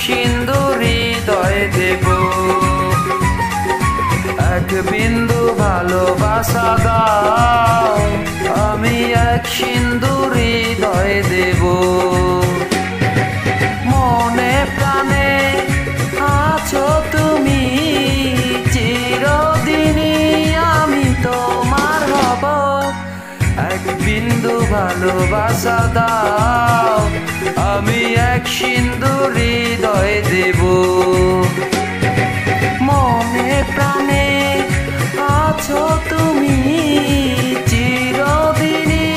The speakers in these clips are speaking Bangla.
সিন্ধু হৃদয় দেব, এক বিন্দু ভালোবাসা দাও, আমি এক সিন্ধু হৃদয় দেব। মনে প্রাণে আছো তুমি, চিরদিনই আমি তোমার হব, এক বিন্দু ভালোবাসা দাও, আমি এক সিন্ধু হৃদয় দেব। মনে প্রাণে আছো তুমি, চিরদিনই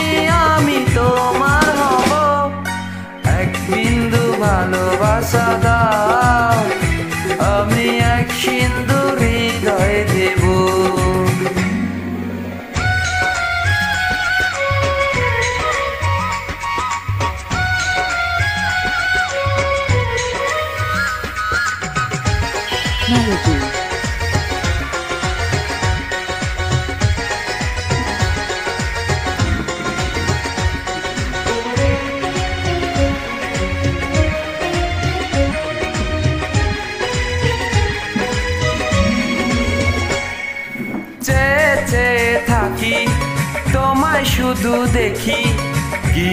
আমি তোমার হব, এক বিন্দু ভালোবাসা দাও, আমি এক সিন্ধু হৃদয় দেব। Melody. চেয়ে চেয়ে থাকি তোমায় শুধু দেখি, কি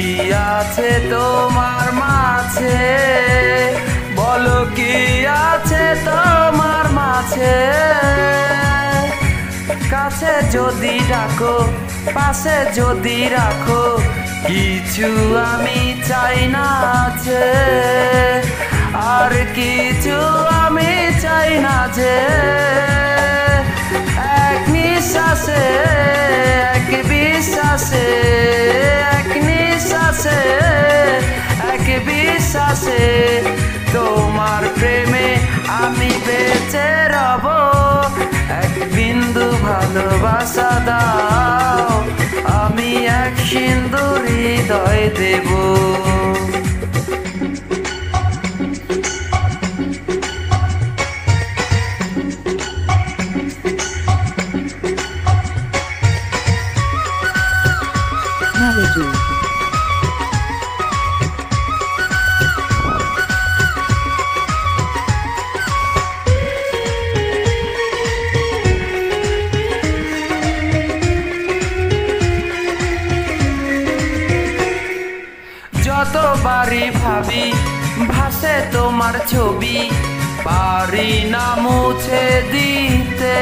আছে তোমার মাঝে, বলো কি আছে তোমার মাঝে। কাছে যদি ডাকো, পাশে যদি রাখো, কিছু আমি চাই না যে, আর কিছু আমি চাই না যে। এক নিঃশ্বাসে, এক বিশ্বাসে, এক নিঃশ্বাসে, এক বিশ্বাসে, তোমার প্রেমে আমি বেঁচে রব, এক বিন্দু ভালোবাসা দাও, আমি এক সিন্ধু হৃদয় দেব। Melody. যতবারই ভাবি ভাসে তোমার ছবি, পারি না মুছে দিতে,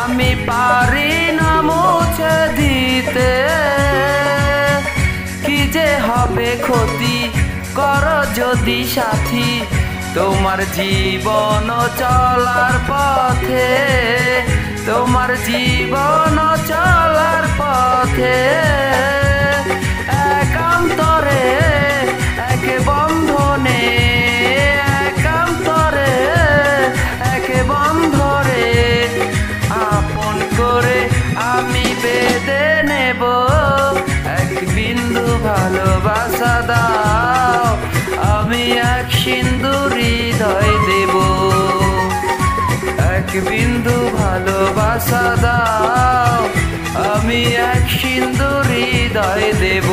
আমি পারি না মুছে দিতে। কি যে হবে ক্ষতি, করো যদি সাথী, তোমার জীবন চলার পথে, তোমার জীবন চলার পথে। একান্তরে এক বন্ধনে, একান্তরে এক বন্ধরে, আপন করে আমি বেঁধে নেব, এক বিন্দু ভালোবাসা দাও, আমি এক সিন্ধু হৃদয় দেব, এক বিন্দু ভালোবাসা দাও, আমি এক সিন্ধু হৃদয় দেব।